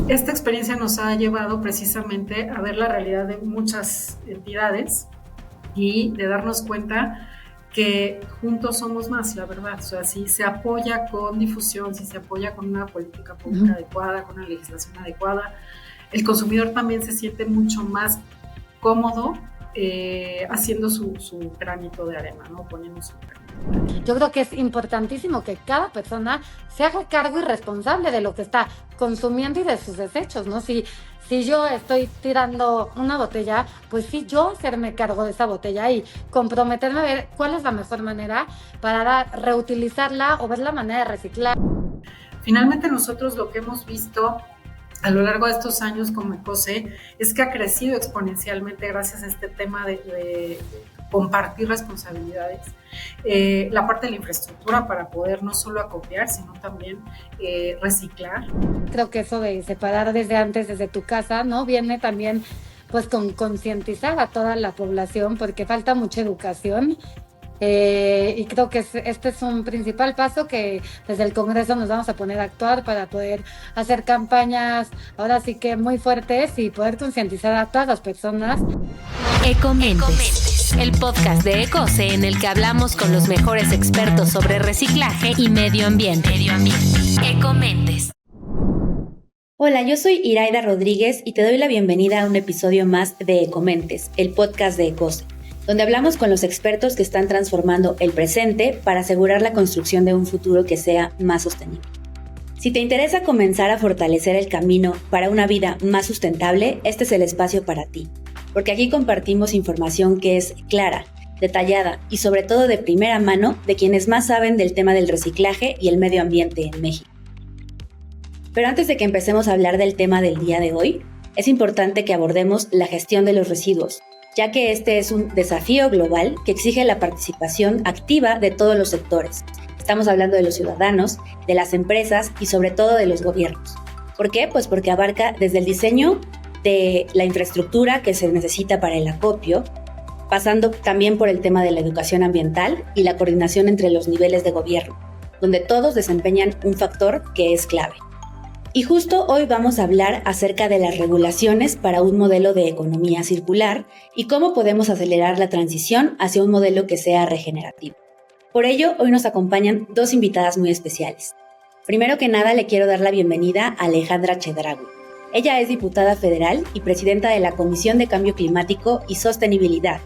Esta experiencia nos ha llevado precisamente a ver la realidad de muchas entidades y de darnos cuenta que juntos somos más, la verdad. O sea, si se apoya con difusión, si se apoya con una política pública adecuada, con una legislación adecuada, el consumidor también se siente mucho más cómodo haciendo su granito de arena, ¿no? Poniendo su granito. Yo creo que es importantísimo que cada persona se haga cargo y responsable de lo que está consumiendo y de sus desechos, ¿no? Si yo estoy tirando una botella, pues sí, yo hacerme cargo de esa botella y comprometerme a ver cuál es la mejor manera para reutilizarla o ver la manera de reciclar. Finalmente nosotros lo que hemos visto a lo largo de estos años como Ecose es que ha crecido exponencialmente gracias a este tema de compartir responsabilidades, la parte de la infraestructura para poder no solo acopiar, sino también reciclar. Creo que eso de separar desde antes, desde tu casa, ¿no? Viene también pues con concientizar a toda la población porque falta mucha educación. Y creo que este es un principal paso que desde el Congreso nos vamos a poner a actuar para poder hacer campañas ahora sí que muy fuertes y poder concientizar a todas las personas. Ecomentes, el podcast de Ecose en el que hablamos con los mejores expertos sobre reciclaje y medio ambiente. Ecomentes. Hola, yo soy Iraida Rodríguez y te doy la bienvenida a un episodio más de Ecomentes, el podcast de Ecose, donde hablamos con los expertos que están transformando el presente para asegurar la construcción de un futuro que sea más sostenible. Si te interesa comenzar a fortalecer el camino para una vida más sustentable, este es el espacio para ti, porque aquí compartimos información que es clara, detallada y sobre todo de primera mano de quienes más saben del tema del reciclaje y el medio ambiente en México. Pero antes de que empecemos a hablar del tema del día de hoy, es importante que abordemos la gestión de los residuos, ya que este es un desafío global que exige la participación activa de todos los sectores. Estamos hablando de los ciudadanos, de las empresas y sobre todo de los gobiernos. ¿Por qué? Pues porque abarca desde el diseño de la infraestructura que se necesita para el acopio, pasando también por el tema de la educación ambiental y la coordinación entre los niveles de gobierno, donde todos desempeñan un factor que es clave. Y justo hoy vamos a hablar acerca de las regulaciones para un modelo de economía circular y cómo podemos acelerar la transición hacia un modelo que sea regenerativo. Por ello, hoy nos acompañan dos invitadas muy especiales. Primero que nada, le quiero dar la bienvenida a Alejandra Chedraui. Ella es diputada federal y presidenta de la Comisión de Cambio Climático y Sostenibilidad.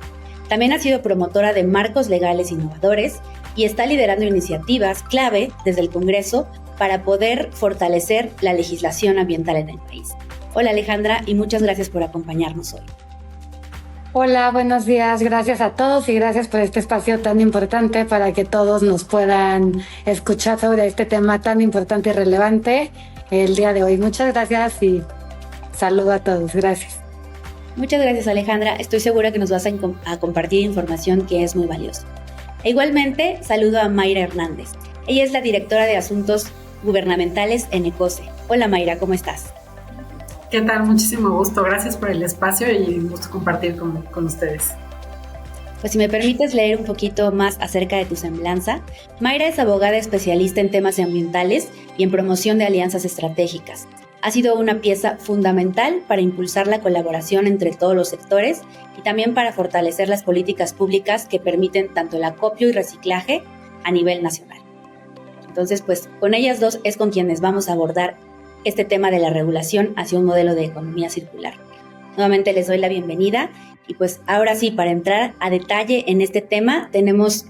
También ha sido promotora de marcos legales innovadores y está liderando iniciativas clave desde el Congreso para poder fortalecer la legislación ambiental en el país. Hola Alejandra y muchas gracias por acompañarnos hoy. Hola, buenos días, gracias a todos y gracias por este espacio tan importante para que todos nos puedan escuchar sobre este tema tan importante y relevante el día de hoy. Muchas gracias y saludo a todos, gracias. Muchas gracias Alejandra, estoy segura que nos vas a compartir información que es muy valiosa. E igualmente saludo a Mayra Hernández. Ella es la directora de Asuntos Gubernamentales en Ecose. Hola Mayra, ¿cómo estás? ¿Qué tal? Muchísimo gusto. Gracias por el espacio y un gusto compartir con ustedes. Pues si me permites leer un poquito más acerca de tu semblanza, Mayra es abogada especialista en temas ambientales y en promoción de alianzas estratégicas. Ha sido una pieza fundamental para impulsar la colaboración entre todos los sectores y también para fortalecer las políticas públicas que permiten tanto el acopio y reciclaje a nivel nacional. Entonces, pues con ellas dos es con quienes vamos a abordar este tema de la regulación hacia un modelo de economía circular. Nuevamente les doy la bienvenida y pues ahora sí, para entrar a detalle en este tema, tenemos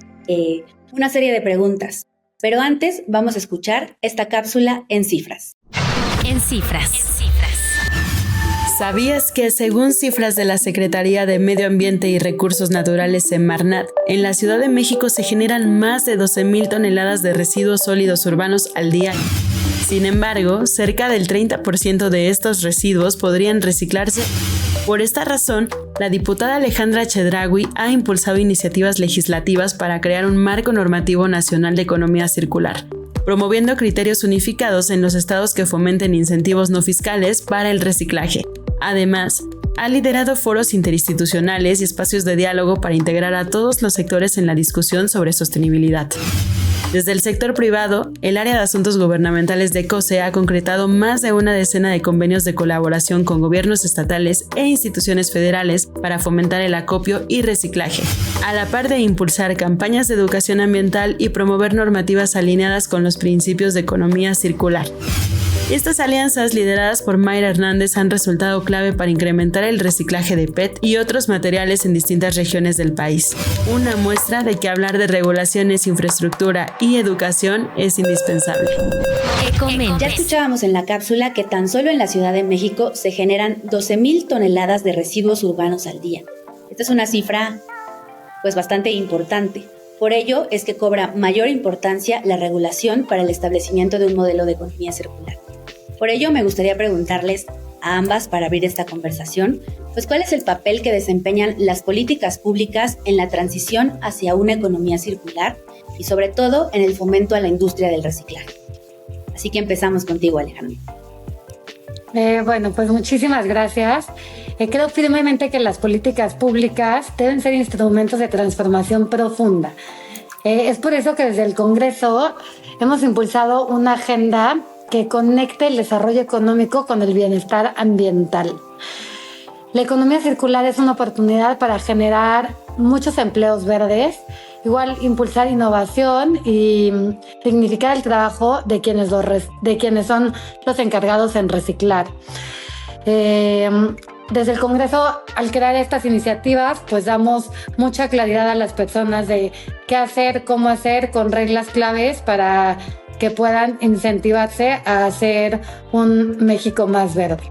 una serie de preguntas. Pero antes vamos a escuchar esta cápsula en cifras. En cifras. ¿Sabías que según cifras de la Secretaría de Medio Ambiente y Recursos Naturales Semarnat, en la Ciudad de México se generan más de 12,000 toneladas de residuos sólidos urbanos al día? Sin embargo, cerca del 30% de estos residuos podrían reciclarse. Por esta razón, la diputada Alejandra Chedraui ha impulsado iniciativas legislativas para crear un marco normativo nacional de economía circular, promoviendo criterios unificados en los estados que fomenten incentivos no fiscales para el reciclaje. Además, ha liderado foros interinstitucionales y espacios de diálogo para integrar a todos los sectores en la discusión sobre sostenibilidad. Desde el sector privado, el área de asuntos gubernamentales de ECOSE ha concretado más de una decena de convenios de colaboración con gobiernos estatales e instituciones federales para fomentar el acopio y reciclaje, a la par de impulsar campañas de educación ambiental y promover normativas alineadas con los principios de economía circular. Estas alianzas, lideradas por Mayra Hernández, han resultado clave para incrementar el reciclaje de PET y otros materiales en distintas regiones del país. Una muestra de que hablar de regulaciones, infraestructura y educación es indispensable. Ya escuchábamos en la cápsula que tan solo en la Ciudad de México se generan 12,000 toneladas de residuos urbanos al día. Esta es una cifra pues bastante importante. Por ello es que cobra mayor importancia la regulación para el establecimiento de un modelo de economía circular. Por ello me gustaría preguntarles a ambas, para abrir esta conversación, pues ¿cuál es el papel que desempeñan las políticas públicas en la transición hacia una economía circular y sobre todo en el fomento a la industria del reciclaje? Así que empezamos contigo, Alejandra. Bueno, pues muchísimas gracias. Creo firmemente que las políticas públicas deben ser instrumentos de transformación profunda. Es por eso que desde el Congreso hemos impulsado una agenda que conecte el desarrollo económico con el bienestar ambiental. La economía circular es una oportunidad para generar muchos empleos verdes, igual impulsar innovación y dignificar el trabajo de quienes son los encargados en reciclar. Desde el Congreso, al crear estas iniciativas, pues damos mucha claridad a las personas de qué hacer, cómo hacer, con reglas claves para que puedan incentivarse a hacer un México más verde.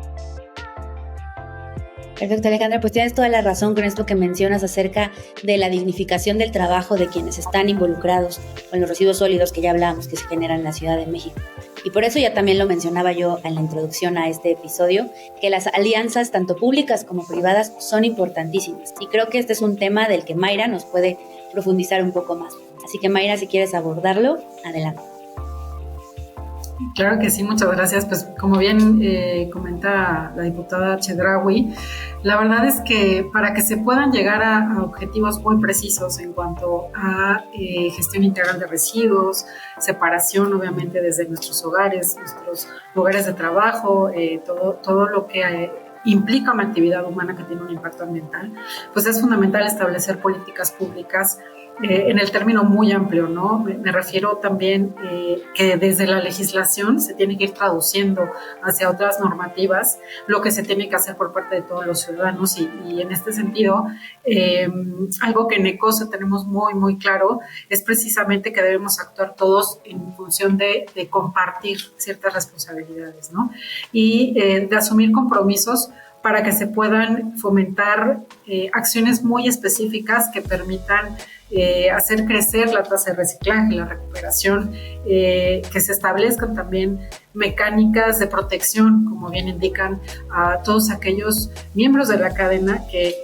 Perfecto, Alejandra, pues tienes toda la razón con esto que mencionas acerca de la dignificación del trabajo de quienes están involucrados con los residuos sólidos que ya hablábamos que se generan en la Ciudad de México. Y por eso ya también lo mencionaba yo en la introducción a este episodio, que las alianzas tanto públicas como privadas son importantísimas. Y creo que este es un tema del que Mayra nos puede profundizar un poco más. Así que Mayra, si quieres abordarlo, adelante. Claro que sí, muchas gracias. Pues como bien comenta la diputada Chedraui, la verdad es que para que se puedan llegar a objetivos muy precisos en cuanto a gestión integral de residuos, separación obviamente desde nuestros hogares, nuestros lugares de trabajo, todo lo que implica una actividad humana que tiene un impacto ambiental, pues es fundamental establecer políticas públicas en el término muy amplio, ¿no? Me refiero también que desde la legislación se tiene que ir traduciendo hacia otras normativas lo que se tiene que hacer por parte de todos los ciudadanos y en este sentido, algo que en ECOSE tenemos muy, muy claro es precisamente que debemos actuar todos en función de compartir ciertas responsabilidades, ¿no? Y de asumir compromisos para que se puedan fomentar acciones muy específicas que permitan hacer crecer la tasa de reciclaje, la recuperación, que se establezcan también mecánicas de protección, como bien indican, a todos aquellos miembros de la cadena que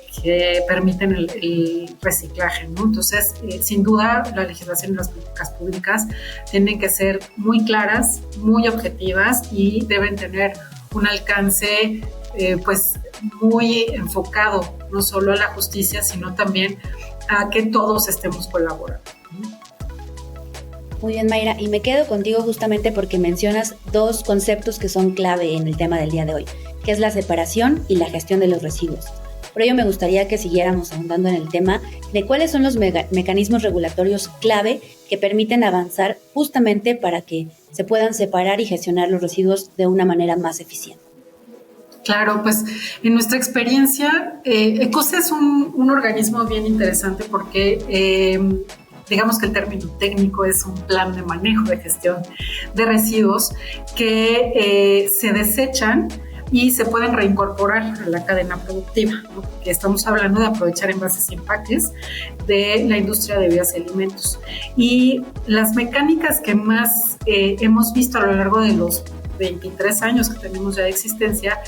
permiten el reciclaje, ¿no? Entonces, sin duda, la legislación y las políticas públicas tienen que ser muy claras, muy objetivas y deben tener un alcance pues muy enfocado no solo a la justicia, sino también a que todos estemos colaborando. Muy bien, Mayra, y me quedo contigo justamente porque mencionas dos conceptos que son clave en el tema del día de hoy, que es la separación y la gestión de los residuos. Por ello me gustaría que siguiéramos ahondando en el tema de cuáles son los mecanismos regulatorios clave que permiten avanzar justamente para que se puedan separar y gestionar los residuos de una manera más eficiente. Claro, pues en nuestra experiencia, ECOSE es un organismo bien interesante porque digamos que el término técnico es un plan de manejo de gestión de residuos que se desechan y se pueden reincorporar a la cadena productiva, ¿no? Porque estamos hablando de aprovechar envases y empaques de la industria de bebidas y alimentos. Y las mecánicas que más hemos visto a lo largo de los 23 años que tenemos ya de existencia,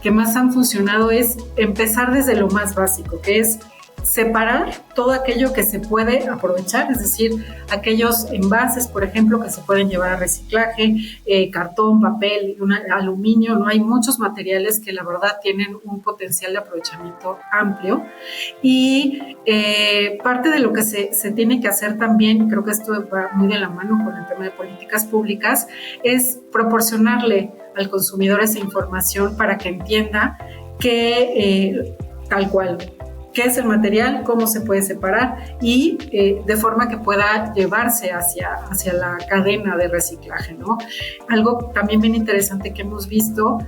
que más han funcionado es empezar desde lo más básico, que es separar todo aquello que se puede aprovechar, es decir, aquellos envases, por ejemplo, que se pueden llevar a reciclaje, cartón, papel, aluminio, ¿no? Hay muchos materiales que la verdad tienen un potencial de aprovechamiento amplio y parte de lo que se tiene que hacer también, creo que esto va muy de la mano con el tema de políticas públicas, es proporcionarle al consumidor esa información para que entienda que tal cual, qué es el material, cómo se puede separar y de forma que pueda llevarse hacia la cadena de reciclaje, ¿no? Algo también bien interesante que hemos visto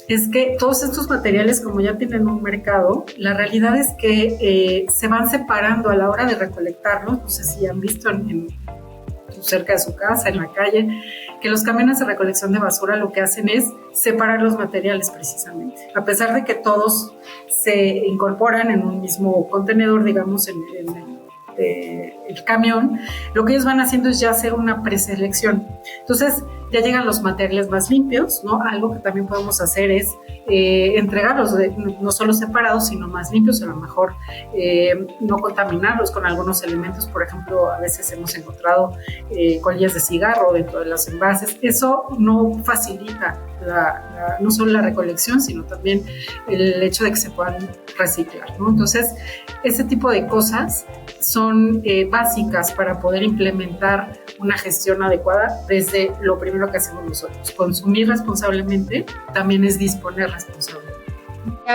es que todos estos materiales, como ya tienen un mercado, la realidad es que se van separando a la hora de recolectarlos. No sé si han visto cerca de su casa, en la calle, que los camiones de recolección de basura lo que hacen es separar los materiales precisamente. A pesar de que todos se incorporan en un mismo contenedor, digamos, en el camión, lo que ellos van haciendo es ya hacer una preselección. Entonces, ya llegan los materiales más limpios, ¿no? Algo que también podemos hacer es entregarlos no solo separados, sino más limpios, a lo mejor no contaminarlos con algunos elementos. Por ejemplo, a veces hemos encontrado colillas de cigarro dentro de los envases. Eso no facilita no solo la recolección, sino también el hecho de que se puedan reciclar, ¿no? Entonces, ese tipo de cosas son básicas para poder implementar una gestión adecuada desde lo primero que hacemos nosotros. Consumir responsablemente también es disponer responsablemente.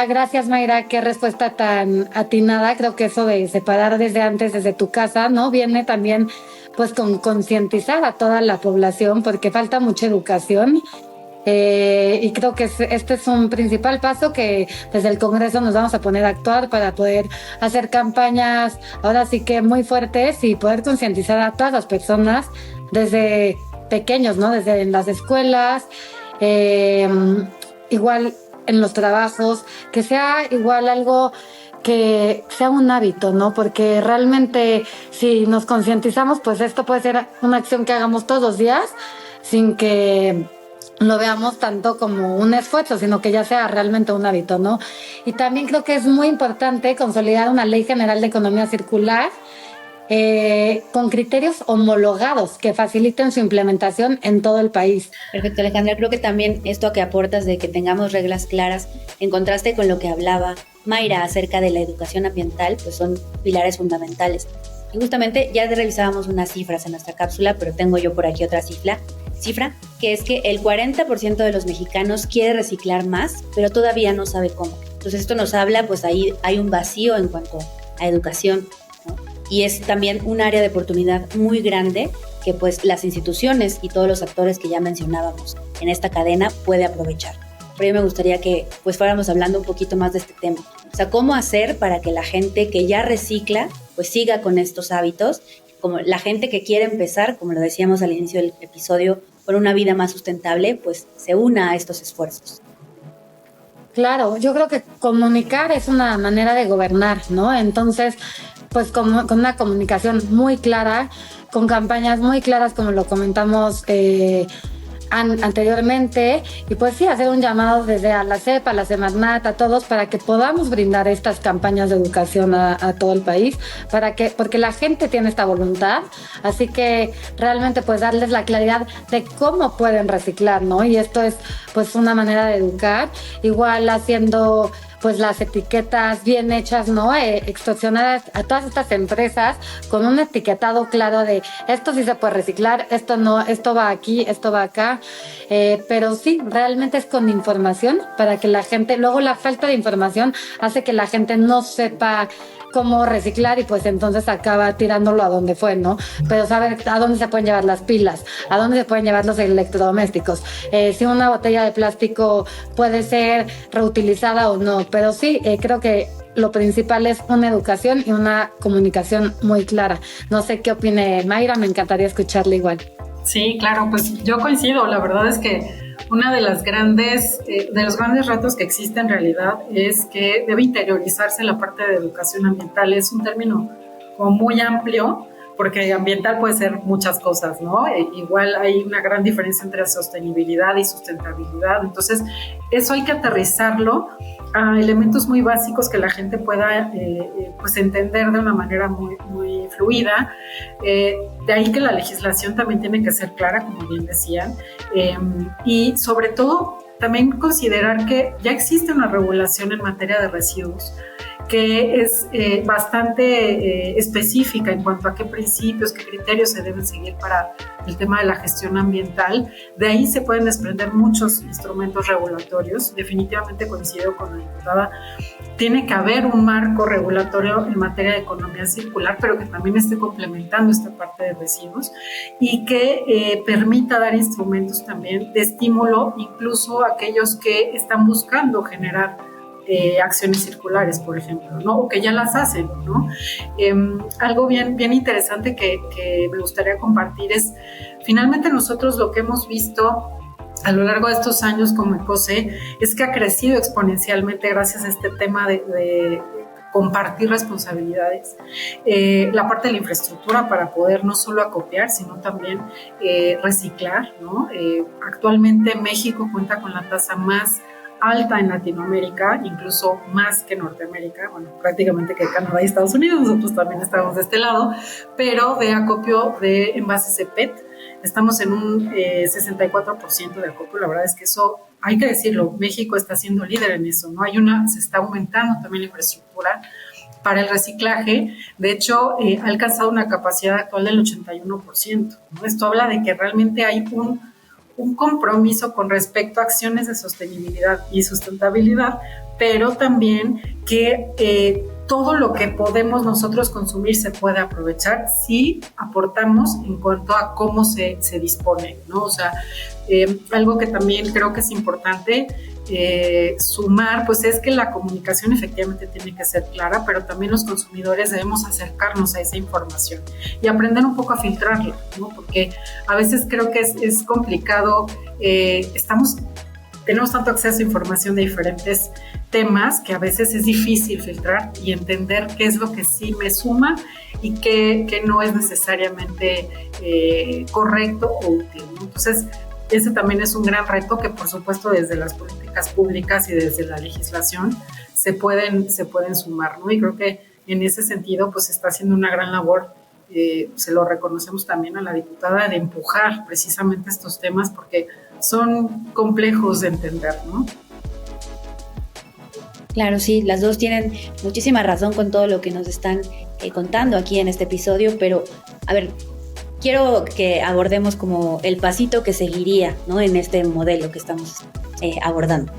Gracias, Mayra, qué respuesta tan atinada. Creo que eso de separar desde antes, desde tu casa, ¿no? Viene también pues con concientizar a toda la población, porque falta mucha educación. Y creo que este es un principal paso que desde el Congreso nos vamos a poner a actuar para poder hacer campañas ahora sí que muy fuertes y poder concientizar a todas las personas desde pequeños, ¿no? Desde en las escuelas, igual en los trabajos, que sea igual algo que sea un hábito, ¿no? Porque realmente si nos concientizamos, pues esto puede ser una acción que hagamos todos los días sin que lo veamos tanto como un esfuerzo, sino que ya sea realmente un hábito, ¿no? Y también creo que es muy importante consolidar una ley general de economía circular con criterios homologados que faciliten su implementación en todo el país. Perfecto, Alejandra. Creo que también esto que aportas de que tengamos reglas claras, en contraste con lo que hablaba Mayra acerca de la educación ambiental, pues son pilares fundamentales. Y justamente ya revisábamos unas cifras en nuestra cápsula, pero tengo yo por aquí otra cifra, que es que el 40% de los mexicanos quiere reciclar más, pero todavía no sabe cómo. Entonces esto nos habla, pues ahí hay un vacío en cuanto a educación, ¿no? Y es también un área de oportunidad muy grande que pues las instituciones y todos los actores que ya mencionábamos en esta cadena puede aprovechar. Pero yo me gustaría que pues fuéramos hablando un poquito más de este tema. O sea, cómo hacer para que la gente que ya recicla pues siga con estos hábitos, como la gente que quiere empezar, como lo decíamos al inicio del episodio, por una vida más sustentable, pues se una a estos esfuerzos. Claro, yo creo que comunicar es una manera de gobernar, ¿no? Entonces, pues con una comunicación muy clara, con campañas muy claras, como lo comentamos anteriormente, y pues sí, hacer un llamado desde a la CEP, a la Semarnat, a todos, para que podamos brindar estas campañas de educación a todo el país, porque la gente tiene esta voluntad, así que realmente pues darles la claridad de cómo pueden reciclar, ¿no? Y esto es pues una manera de educar, igual haciendo pues las etiquetas bien hechas, ¿no? Extorsionar a todas estas empresas con un etiquetado claro de esto sí se puede reciclar, esto no, esto va aquí, esto va acá, pero sí, realmente es con información para que la gente, luego la falta de información hace que la gente no sepa cómo reciclar y pues entonces acaba tirándolo a donde fue, ¿no? Pero saber a dónde se pueden llevar las pilas, a dónde se pueden llevar los electrodomésticos, si una botella de plástico puede ser reutilizada o no, pero sí, creo que lo principal es una educación y una comunicación muy clara. No sé qué opine Mayra, me encantaría escucharle igual. Sí, claro, pues yo coincido, la verdad es que una de los grandes retos que existe en realidad es que debe interiorizarse la parte de educación ambiental. Es un término como muy amplio, porque ambiental puede ser muchas cosas, ¿no? Igual hay una gran diferencia entre sostenibilidad y sustentabilidad, entonces eso hay que aterrizarlo a elementos muy básicos que la gente pueda pues entender de una manera muy, muy fluida. De ahí que la legislación también tiene que ser clara, como bien decían, y sobre todo también considerar que ya existe una regulación en materia de residuos que es bastante específica en cuanto a qué principios, qué criterios se deben seguir para el tema de la gestión ambiental. De ahí se pueden desprender muchos instrumentos regulatorios. Definitivamente coincido con la diputada, tiene que haber un marco regulatorio en materia de economía circular, pero que también esté complementando esta parte de residuos y que permita dar instrumentos también de estímulo, incluso a aquellos que están buscando generar acciones circulares, por ejemplo, ¿no? O que ya las hacen, ¿no? Algo bien interesante que me gustaría compartir es, finalmente nosotros lo que hemos visto a lo largo de estos años como ECOCE es que ha crecido exponencialmente gracias a este tema de compartir responsabilidades, la parte de la infraestructura para poder no solo acopiar, sino también reciclar, ¿no? Actualmente México cuenta con la tasa más alta en Latinoamérica, incluso más que Norteamérica, bueno, prácticamente que Canadá y Estados Unidos, nosotros también estamos de este lado, pero de acopio de envases de PET, estamos en un 64% de acopio. La verdad es que eso, hay que decirlo, México está siendo líder en eso, ¿no? Se está aumentando también la infraestructura para el reciclaje. De hecho, ha alcanzado una capacidad actual del 81%, ¿no? Esto habla de que realmente hay un compromiso con respecto a acciones de sostenibilidad y sustentabilidad, pero también que todo lo que podemos nosotros consumir se puede aprovechar si aportamos en cuanto a cómo se dispone, ¿no? O sea, algo que también creo que es importante sumar, pues es que la comunicación efectivamente tiene que ser clara, pero también los consumidores debemos acercarnos a esa información y aprender un poco a filtrarla, ¿no? Porque a veces creo que es complicado, tenemos tanto acceso a información de diferentes temas que a veces es difícil filtrar y entender qué es lo que sí me suma y qué no es necesariamente correcto o útil, ¿no? Entonces, ese también es un gran reto que, por supuesto, desde las políticas públicas y desde la legislación se pueden sumar, ¿no? Y creo que en ese sentido, pues, está haciendo una gran labor, se lo reconocemos también a la diputada, de empujar precisamente estos temas porque son complejos de entender, ¿no? Claro, sí, las dos tienen muchísima razón con todo lo que nos están contando aquí en este episodio, pero, a ver, quiero que abordemos como el pasito que seguiría, ¿no? En este modelo que estamos abordando.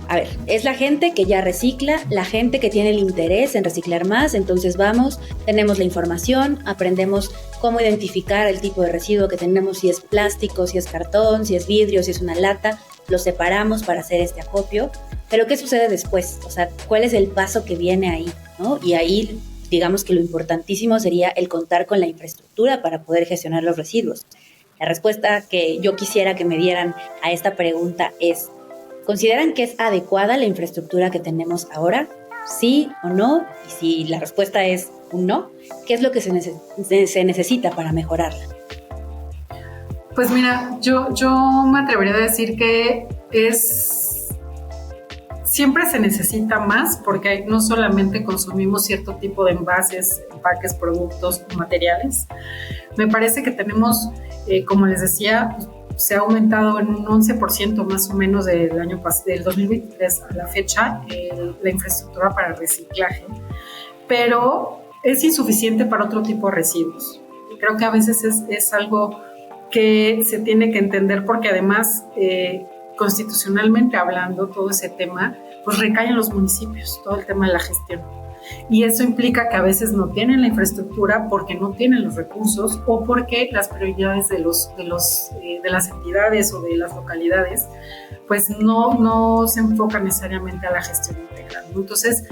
A ver, es la gente que ya recicla, la gente que tiene el interés en reciclar más, entonces vamos, tenemos la información, aprendemos cómo identificar el tipo de residuo que tenemos, si es plástico, si es cartón, si es vidrio, si es una lata, lo separamos para hacer este acopio, pero ¿qué sucede después? O sea, ¿cuál es el paso que viene ahí, ¿no? Y ahí, digamos que lo importantísimo sería el contar con la infraestructura para poder gestionar los residuos. La respuesta que yo quisiera que me dieran a esta pregunta es, ¿consideran que es adecuada la infraestructura que tenemos ahora? ¿Sí o no? Y si la respuesta es un no, ¿qué es lo que se necesita para mejorarla? Pues mira, yo me atrevería a decir que siempre se necesita más porque no solamente consumimos cierto tipo de envases, empaques, productos, materiales. Me parece que tenemos, como les decía, se ha aumentado en un 11% más o menos del 2023 a la fecha la infraestructura para reciclaje, pero es insuficiente para otro tipo de residuos. Creo que a veces es algo que se tiene que entender porque además constitucionalmente hablando todo ese tema pues recae en los municipios, todo el tema de la gestión. Y eso implica que a veces no tienen la infraestructura porque no tienen los recursos o porque las prioridades de las entidades o de las localidades pues no se enfocan necesariamente a la gestión integral, ¿no? Entonces,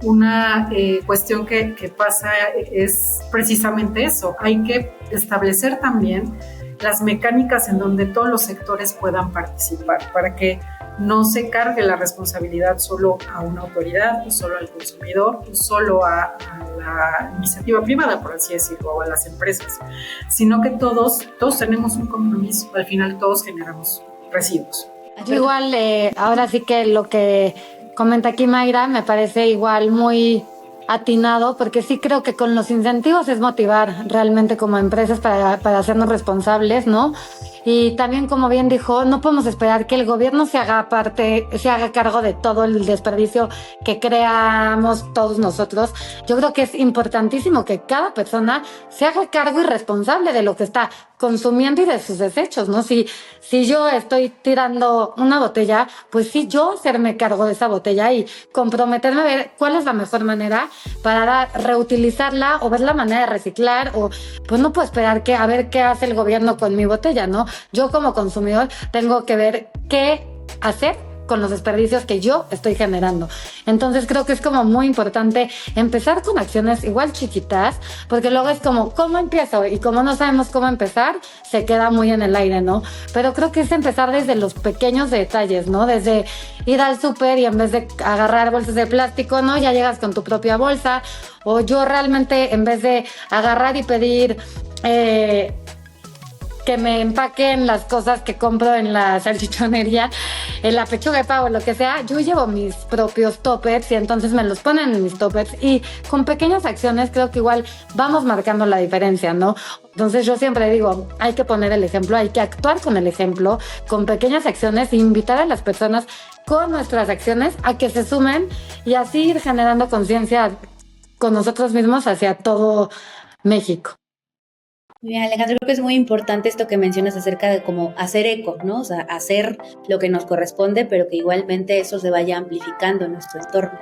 una cuestión que pasa es precisamente eso. Hay que establecer también las mecánicas en donde todos los sectores puedan participar para que no se cargue la responsabilidad solo a una autoridad, o solo al consumidor, o solo a la iniciativa privada, por así decirlo, o a las empresas, sino que todos tenemos un compromiso. Al final todos generamos residuos. Yo igual, ahora sí que lo que comenta aquí Mayra me parece igual muy atinado, porque sí creo que con los incentivos es motivar realmente como empresas para hacernos responsables, ¿no? Y también, como bien dijo, no podemos esperar que el gobierno se haga cargo de todo el desperdicio que creamos todos nosotros. Yo creo que es importantísimo que cada persona se haga cargo y responsable de lo que está consumiendo y de sus desechos, ¿no? Si yo estoy tirando una botella, pues sí, yo hacerme cargo de esa botella y comprometerme a ver cuál es la mejor manera para reutilizarla o ver la manera de reciclar, o pues no puedo esperar a ver qué hace el gobierno con mi botella, ¿no? Yo como consumidor tengo que ver qué hacer con los desperdicios que yo estoy generando. Entonces creo que es como muy importante empezar con acciones igual chiquitas, porque luego es como, ¿cómo empiezo? Y como no sabemos cómo empezar, se queda muy en el aire, ¿no? Pero creo que es empezar desde los pequeños detalles, ¿no? Desde ir al súper y en vez de agarrar bolsas de plástico, ¿no? Ya llegas con tu propia bolsa. O yo realmente, en vez de agarrar y pedir que me empaquen las cosas que compro en la salchichonería, en la pechuga de pavo, lo que sea, yo llevo mis propios toppers y entonces me los ponen en mis toppers, y con pequeñas acciones creo que igual vamos marcando la diferencia, ¿no? Entonces yo siempre digo, hay que poner el ejemplo, hay que actuar con el ejemplo, con pequeñas acciones, e invitar a las personas con nuestras acciones a que se sumen y así ir generando conciencia con nosotros mismos hacia todo México. Bien, Alejandro, creo que es muy importante esto que mencionas acerca de cómo hacer eco, ¿no? O sea, hacer lo que nos corresponde, pero que igualmente eso se vaya amplificando en nuestro entorno.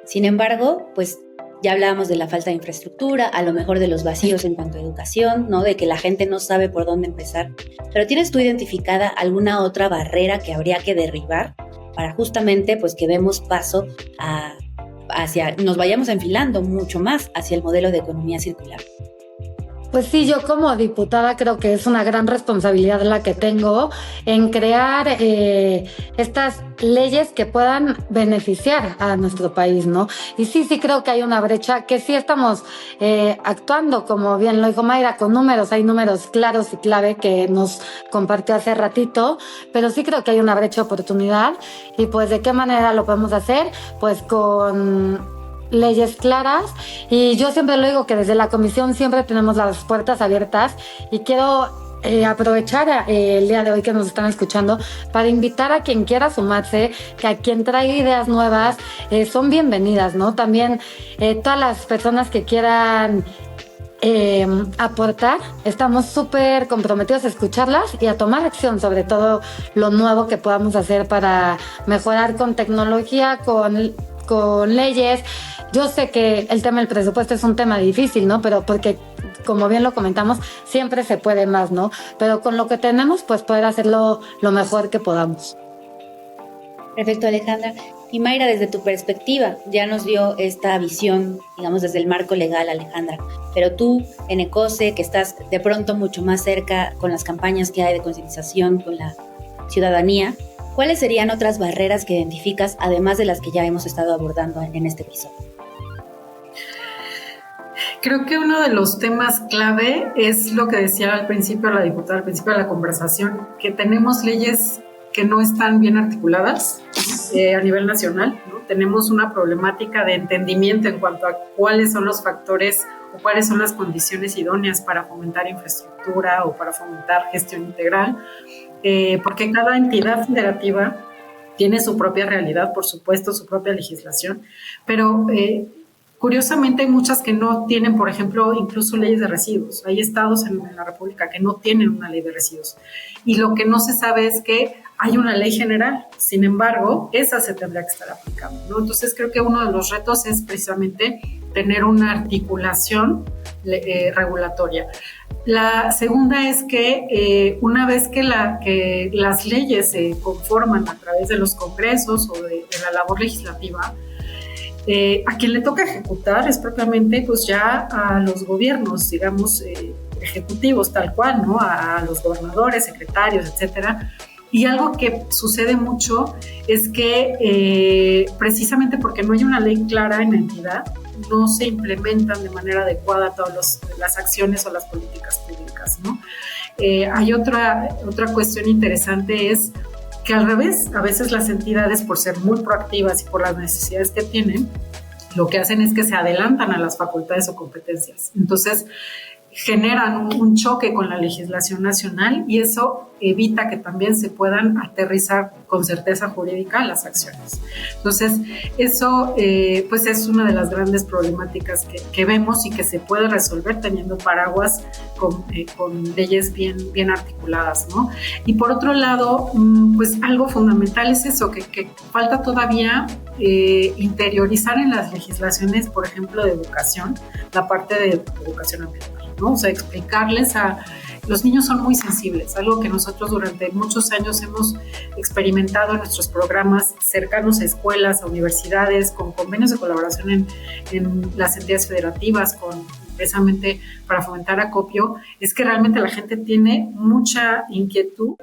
Sin embargo, pues ya hablábamos de la falta de infraestructura, a lo mejor de los vacíos en cuanto a educación, ¿no? De que la gente no sabe por dónde empezar. Pero ¿tienes tú identificada alguna otra barrera que habría que derribar para justamente pues que demos paso nos vayamos enfilando mucho más hacia el modelo de economía circular? Pues sí, yo como diputada creo que es una gran responsabilidad la que tengo en crear estas leyes que puedan beneficiar a nuestro país, ¿no? Y sí creo que hay una brecha, que sí estamos actuando, como bien lo dijo Mayra, con números, hay números claros y clave que nos compartió hace ratito, pero sí creo que hay una brecha de oportunidad. Y pues ¿de qué manera lo podemos hacer? Pues con leyes claras, y yo siempre lo digo que desde la comisión siempre tenemos las puertas abiertas, y quiero aprovechar el día de hoy que nos están escuchando para invitar a quien quiera sumarse, que a quien traiga ideas nuevas son bienvenidas, ¿no? También todas las personas que quieran aportar, estamos súper comprometidos a escucharlas y a tomar acción sobre todo lo nuevo que podamos hacer para mejorar con tecnología, con leyes. Yo sé que el tema del presupuesto es un tema difícil, ¿no? Pero porque, como bien lo comentamos, siempre se puede más, ¿no? Pero con lo que tenemos, pues poder hacerlo lo mejor que podamos. Perfecto, Alejandra. Y Mayra, desde tu perspectiva, ya nos dio esta visión, digamos, desde el marco legal, Alejandra. Pero tú, en ECOSE, que estás de pronto mucho más cerca con las campañas que hay de concientización con la ciudadanía, ¿cuáles serían otras barreras que identificas, además de las que ya hemos estado abordando en este episodio? Creo que uno de los temas clave es lo que decía al principio la diputada, al principio de la conversación, que tenemos leyes que no están bien articuladas a nivel nacional, ¿no? Tenemos una problemática de entendimiento en cuanto a cuáles son los factores o cuáles son las condiciones idóneas para fomentar infraestructura o para fomentar gestión integral, porque cada entidad federativa tiene su propia realidad, por supuesto, su propia legislación, pero curiosamente hay muchas que no tienen, por ejemplo, incluso leyes de residuos. Hay estados en la República que no tienen una ley de residuos. Y lo que no se sabe es que hay una ley general. Sin embargo, esa se tendrá que estar aplicando, ¿no? Entonces creo que uno de los retos es precisamente tener una articulación regulatoria. La segunda es que una vez que las leyes se conforman a través de los congresos o de la labor legislativa, a quien le toca ejecutar es propiamente pues ya a los gobiernos, digamos, ejecutivos tal cual, ¿no? A los gobernadores, secretarios, etcétera. Y algo que sucede mucho es que precisamente porque no hay una ley clara en la entidad, no se implementan de manera adecuada todas las acciones o las políticas públicas, ¿no? Hay otra cuestión interesante, es que al revés, a veces las entidades, por ser muy proactivas y por las necesidades que tienen, lo que hacen es que se adelantan a las facultades o competencias. Entonces, generan un choque con la legislación nacional y eso evita que también se puedan aterrizar con certeza jurídica las acciones. Entonces, eso pues es una de las grandes problemáticas que vemos y que se puede resolver teniendo paraguas con leyes bien articuladas, ¿no? Y por otro lado, pues algo fundamental es eso, que falta todavía interiorizar en las legislaciones, por ejemplo, de educación, la parte de educación ambiental, ¿no? O sea, explicarles los niños son muy sensibles, algo que nosotros durante muchos años hemos experimentado en nuestros programas cercanos a escuelas, a universidades, con convenios de colaboración en las entidades federativas, precisamente para fomentar acopio, es que realmente la gente tiene mucha inquietud.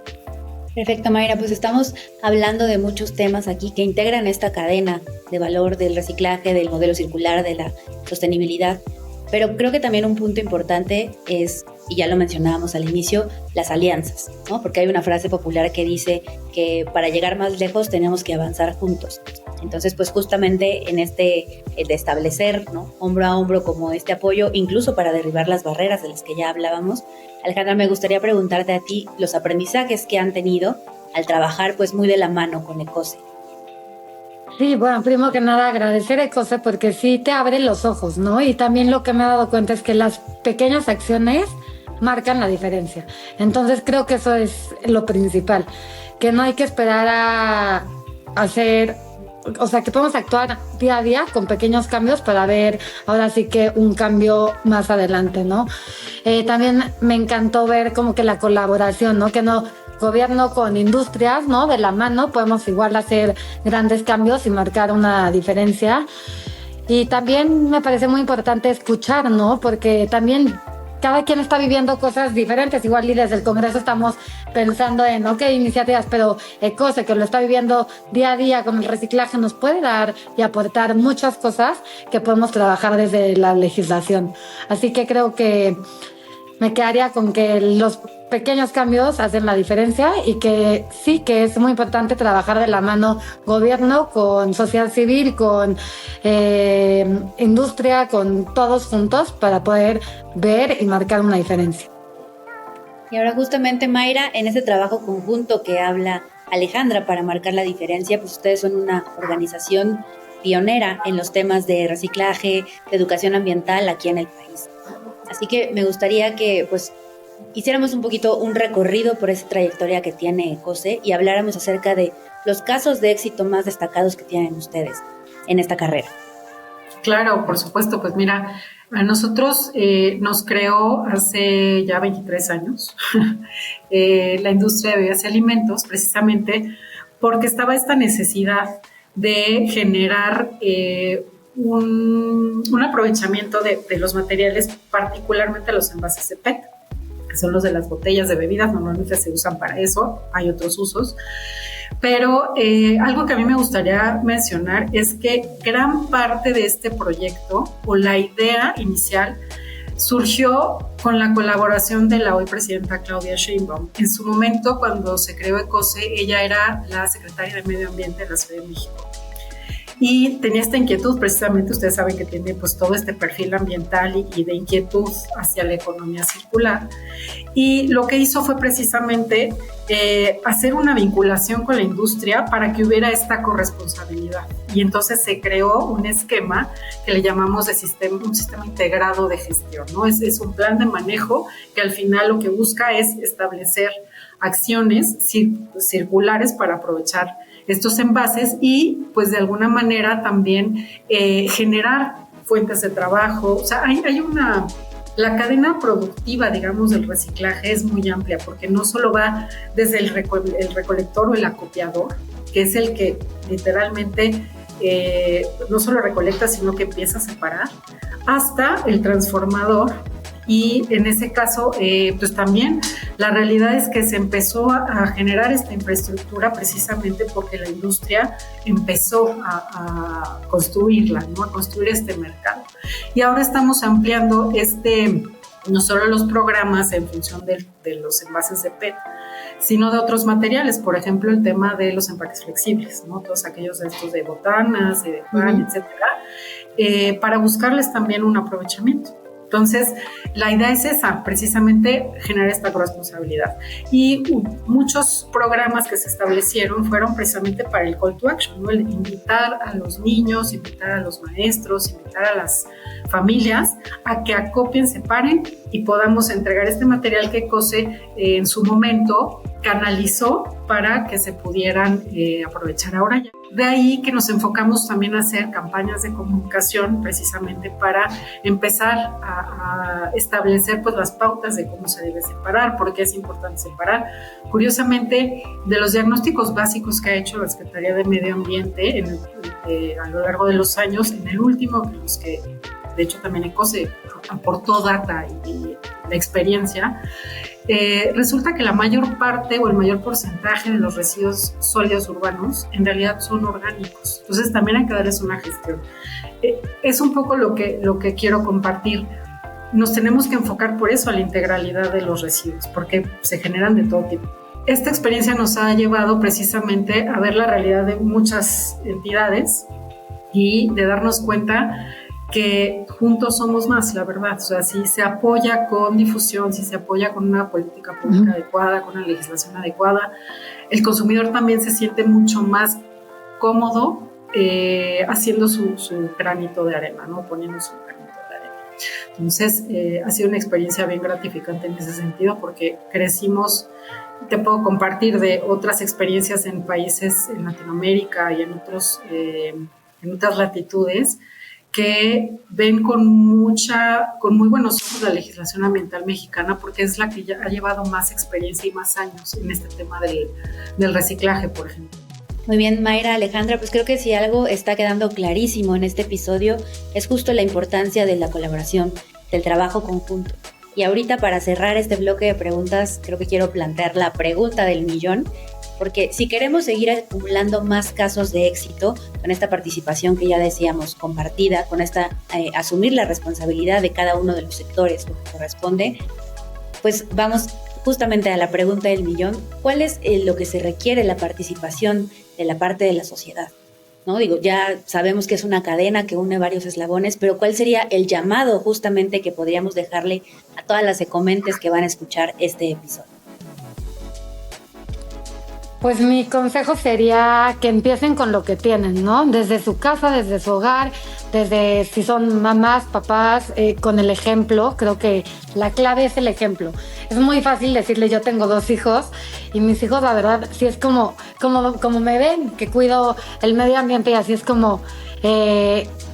Perfecto, Mayra, pues estamos hablando de muchos temas aquí que integran esta cadena de valor del reciclaje, del modelo circular, de la sostenibilidad. Pero creo que también un punto importante es, y ya lo mencionábamos al inicio, las alianzas, ¿no? Porque hay una frase popular que dice que para llegar más lejos tenemos que avanzar juntos. Entonces, pues justamente en de establecer, ¿no?, hombro a hombro como este apoyo, incluso para derribar las barreras de las que ya hablábamos. Alejandra, me gustaría preguntarte a ti los aprendizajes que han tenido al trabajar pues muy de la mano con ECOSE. Sí, bueno, primero que nada agradecer a ECOSE porque sí te abre los ojos, ¿no? Y también lo que me he dado cuenta es que las pequeñas acciones marcan la diferencia. Entonces creo que eso es lo principal, que no hay que esperar a hacer, o sea, que podemos actuar día a día con pequeños cambios para ver ahora sí que un cambio más adelante, ¿no? También me encantó ver como que la colaboración, ¿no? Que no gobierno con industrias, ¿no? De la mano podemos igual hacer grandes cambios y marcar una diferencia. Y también me parece muy importante escuchar, ¿no? Porque también cada quien está viviendo cosas diferentes. Igual y desde el Congreso estamos pensando en, ok, iniciativas, pero ECOSE, que lo está viviendo día a día con el reciclaje, nos puede dar y aportar muchas cosas que podemos trabajar desde la legislación. Así que creo que me quedaría con que los pequeños cambios hacen la diferencia y que sí que es muy importante trabajar de la mano gobierno con sociedad civil, con industria, con todos juntos para poder ver y marcar una diferencia. Y ahora justamente, Mayra, en ese trabajo conjunto que habla Alejandra para marcar la diferencia, pues ustedes son una organización pionera en los temas de reciclaje, de educación ambiental aquí en el país. Así que me gustaría que pues hiciéramos un poquito un recorrido por esa trayectoria que tiene ECOSE y habláramos acerca de los casos de éxito más destacados que tienen ustedes en esta carrera. Claro, por supuesto. Pues mira, a nosotros nos creó hace ya 23 años la industria de bebidas y alimentos, precisamente porque estaba esta necesidad de generar un aprovechamiento de los materiales, particularmente los envases de PET, que son los de las botellas de bebidas. Normalmente se usan para eso, hay otros usos, pero algo que a mí me gustaría mencionar es que gran parte de este proyecto, o la idea inicial, surgió con la colaboración de la hoy presidenta Claudia Sheinbaum. En su momento, cuando se creó ECOSE, ella era la secretaria de Medio Ambiente de la Ciudad de México. Y tenía esta inquietud, precisamente ustedes saben que tiene pues todo este perfil ambiental y de inquietud hacia la economía circular. Y lo que hizo fue precisamente hacer una vinculación con la industria para que hubiera esta corresponsabilidad. Y entonces se creó un esquema que le llamamos un sistema integrado de gestión, ¿no? Es un plan de manejo que al final lo que busca es establecer acciones circulares para aprovechar estos envases y pues de alguna manera también generar fuentes de trabajo. O sea, la cadena productiva, digamos, del reciclaje es muy amplia, porque no solo va desde el recolector o el acopiador, que es el que literalmente no solo recolecta, sino que empieza a separar, hasta el transformador, Y en ese caso, pues también la realidad es que se empezó a generar esta infraestructura precisamente porque la industria empezó a construirla, ¿no? A construir este mercado. Y ahora estamos ampliando no solo los programas en función de los envases de PET, sino de otros materiales, por ejemplo, el tema de los empaques flexibles, ¿no? Todos aquellos de estos de botanas, de pan, etcétera, para buscarles también un aprovechamiento. Entonces, la idea es esa, precisamente generar esta corresponsabilidad. Y muchos programas que se establecieron fueron precisamente para el call to action, ¿no? El invitar a los niños, invitar a los maestros, invitar a las familias a que acopien, separen y podamos entregar este material que COSE en su momento canalizó para que se pudieran aprovechar ahora ya. De ahí que nos enfocamos también a hacer campañas de comunicación precisamente para empezar a establecer pues las pautas de cómo se debe separar, por qué es importante separar. Curiosamente, de los diagnósticos básicos que ha hecho la Secretaría de Medio Ambiente a lo largo de los años, en el último, los que de hecho también ECOSE aportó data y la experiencia, resulta que la mayor parte o el mayor porcentaje de los residuos sólidos urbanos en realidad son orgánicos. Entonces también hay que darles una gestión. Es un poco lo que quiero compartir. Nos tenemos que enfocar por eso a la integralidad de los residuos, porque se generan de todo tipo. Esta experiencia nos ha llevado precisamente a ver la realidad de muchas entidades y de darnos cuenta que juntos somos más, la verdad. O sea, si se apoya con difusión, si se apoya con una política pública adecuada, con una legislación adecuada, el consumidor también se siente mucho más cómodo haciendo su granito de arena, ¿no? Poniendo su granito de arena. Entonces, ha sido una experiencia bien gratificante en ese sentido porque crecimos. Te puedo compartir de otras experiencias en países en Latinoamérica y en otras latitudes que ven con muy buenos ojos la legislación ambiental mexicana porque es la que ya ha llevado más experiencia y más años en este tema del reciclaje, por ejemplo. Muy bien, Mayra, Alejandra, pues creo que si algo está quedando clarísimo en este episodio es justo la importancia de la colaboración, del trabajo conjunto. Y ahorita para cerrar este bloque de preguntas, creo que quiero plantear la pregunta del millón, porque si queremos seguir acumulando más casos de éxito con esta participación que ya decíamos compartida, con esta asumir la responsabilidad de cada uno de los sectores lo que corresponde, pues vamos justamente a la pregunta del millón. ¿Cuál es lo que se requiere la participación de la parte de la sociedad? ¿No? Digo, ya sabemos que es una cadena que une varios eslabones, pero ¿cuál sería el llamado justamente que podríamos dejarle a todas las ecomentes que van a escuchar este episodio? Pues mi consejo sería que empiecen con lo que tienen, ¿no? Desde su casa, desde su hogar, desde si son mamás, papás, con el ejemplo. Creo que la clave es el ejemplo. Es muy fácil decirle, yo tengo 2 hijos y mis hijos, la verdad, sí es como me ven, que cuido el medio ambiente y así es como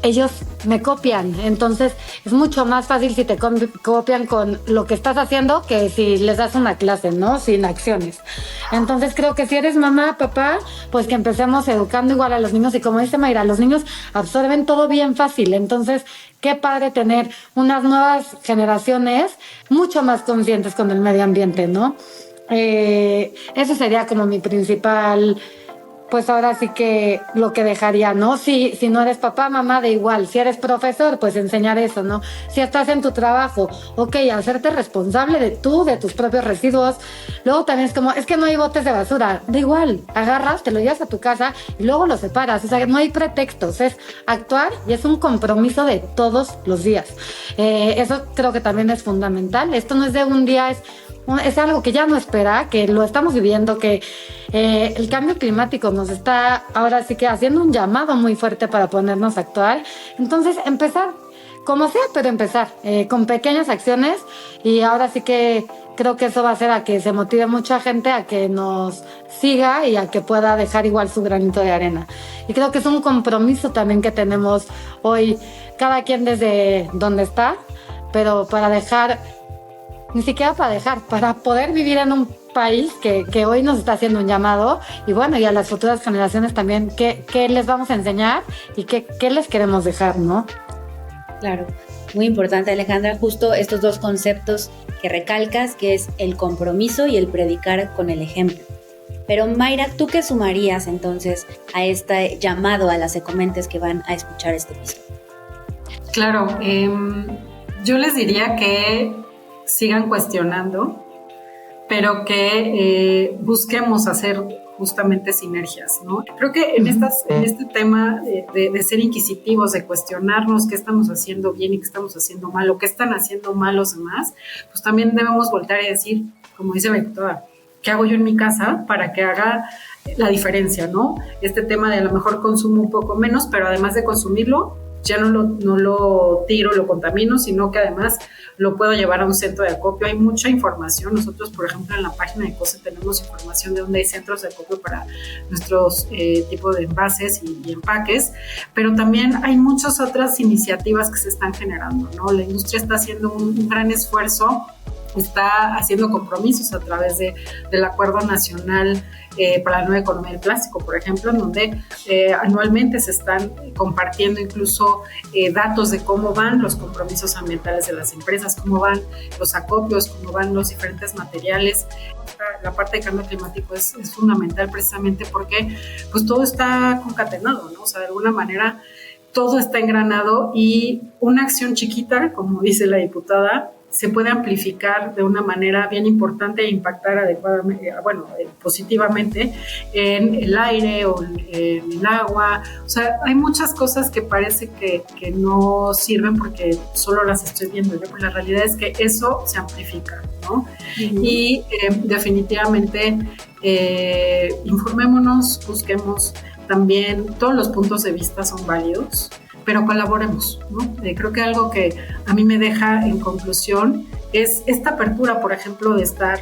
ellos me copian. Entonces es mucho más fácil si te copian con lo que estás haciendo que si les das una clase, ¿no? Sin acciones. Entonces creo que si eres mamá, papá, pues que empecemos educando igual a los niños y como dice Mayra, los niños absorben todo bien fácil. Entonces qué padre tener unas nuevas generaciones mucho más conscientes con el medio ambiente, ¿no? Eso sería como mi principal, pues ahora sí que lo que dejaría, ¿no? Si no eres papá, mamá, da igual. Si eres profesor, pues enseñar eso, ¿no? Si estás en tu trabajo, ok, hacerte responsable de tus propios residuos. Luego también es como, es que no hay botes de basura. Da igual, agarras, te lo llevas a tu casa y luego lo separas. O sea, no hay pretextos, es actuar y es un compromiso de todos los días. Eso creo que también es fundamental. Esto no es de un día, es algo que ya no espera, que lo estamos viviendo, que el cambio climático nos está ahora sí que haciendo un llamado muy fuerte para ponernos a actuar. Entonces, empezar, como sea, pero empezar con pequeñas acciones y ahora sí que creo que eso va a hacer a que se motive mucha gente a que nos siga y a que pueda dejar igual su granito de arena. Y creo que es un compromiso también que tenemos hoy, cada quien desde donde está, pero para dejar, ni siquiera para poder vivir en un país que hoy nos está haciendo un llamado y bueno, y a las futuras generaciones también, qué les vamos a enseñar y qué les queremos dejar, ¿no? Claro. Muy importante, Alejandra, justo estos dos conceptos que recalcas, que es el compromiso y el predicar con el ejemplo. Pero Mayra, ¿tú qué sumarías entonces a este llamado a las ecomentes que van a escuchar este episodio? Claro, yo les diría que sigan cuestionando, pero que busquemos hacer justamente sinergias, ¿no? Creo que en este tema de ser inquisitivos, de cuestionarnos qué estamos haciendo bien y qué estamos haciendo mal, o qué están haciendo mal los demás, pues también debemos voltear y decir, como dice la diputada, ¿qué hago yo en mi casa para que haga la diferencia, ¿no? Este tema de a lo mejor consumo un poco menos, pero además de consumirlo, ya no lo tiro, lo contamino, sino que además lo puedo llevar a un centro de acopio. Hay mucha información. Nosotros, por ejemplo, en la página de COSE tenemos información de dónde hay centros de acopio para nuestros tipos de envases y empaques, pero también hay muchas otras iniciativas que se están generando, ¿no? La industria está haciendo un gran esfuerzo, está haciendo compromisos a través del Acuerdo Nacional para la Nueva Economía del Plástico, por ejemplo, en donde anualmente se están compartiendo incluso datos de cómo van los compromisos ambientales de las empresas, cómo van los acopios, cómo van los diferentes materiales. La parte de cambio climático es fundamental precisamente porque pues todo está concatenado, ¿no? O sea, de alguna manera todo está engranado y una acción chiquita, como dice la diputada, se puede amplificar de una manera bien importante e impactar adecuadamente, positivamente en el aire o en el agua. O sea, hay muchas cosas que parece que no sirven porque solo las estoy viendo yo, pero la realidad es que eso se amplifica, ¿no? Uh-huh. Y definitivamente informémonos, busquemos también, todos los puntos de vista son válidos, pero colaboremos, ¿no? Creo que algo que a mí me deja en conclusión es esta apertura, por ejemplo, de estar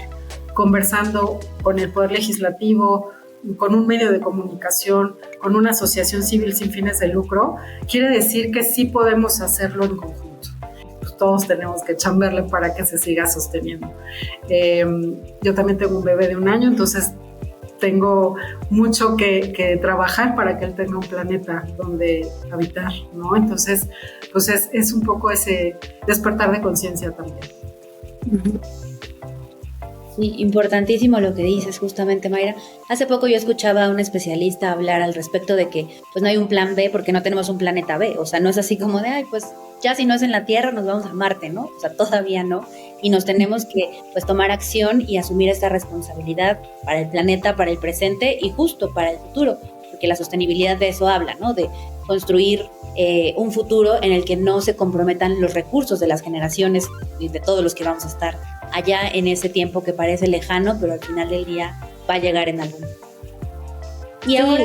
conversando con el Poder Legislativo, con un medio de comunicación, con una asociación civil sin fines de lucro, quiere decir que sí podemos hacerlo en conjunto. Pues todos tenemos que chambearle para que se siga sosteniendo. Yo también tengo un bebé de 1 año, entonces tengo mucho que trabajar para que él tenga un planeta donde habitar, ¿no? Entonces, pues es un poco ese despertar de conciencia también. Sí, importantísimo lo que dices justamente, Mayra. Hace poco yo escuchaba a un especialista hablar al respecto de que pues no hay un plan B porque no tenemos un planeta B. O sea, no es así como de, pues ya si no es en la Tierra nos vamos a Marte, ¿no? O sea, todavía no. Y nos tenemos que pues tomar acción y asumir esta responsabilidad para el planeta, para el presente y justo para el futuro. Porque la sostenibilidad de eso habla, ¿no? De construir un futuro en el que no se comprometan los recursos de las generaciones y de todos los que vamos a estar allá en ese tiempo que parece lejano, pero al final del día va a llegar en algún momento. Y ahora...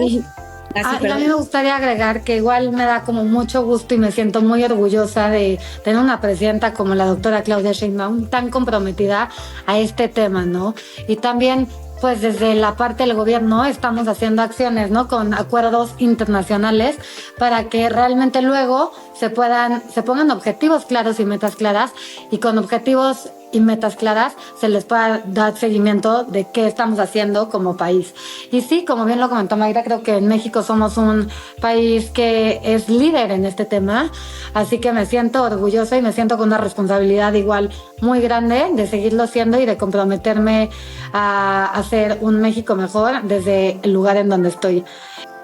a mí me gustaría agregar que igual me da como mucho gusto y me siento muy orgullosa de tener una presidenta como la doctora Claudia Sheinbaum tan comprometida a este tema, ¿no? Y también pues desde la parte del gobierno estamos haciendo acciones, ¿no? Con acuerdos internacionales para que realmente luego se pongan objetivos claros y metas claras, y con objetivos y metas claras se les pueda dar seguimiento de qué estamos haciendo como país. Y sí, como bien lo comentó Mayra, creo que en México somos un país que es líder en este tema, así que me siento orgullosa y me siento con una responsabilidad igual muy grande de seguirlo siendo y de comprometerme a hacer un México mejor desde el lugar en donde estoy.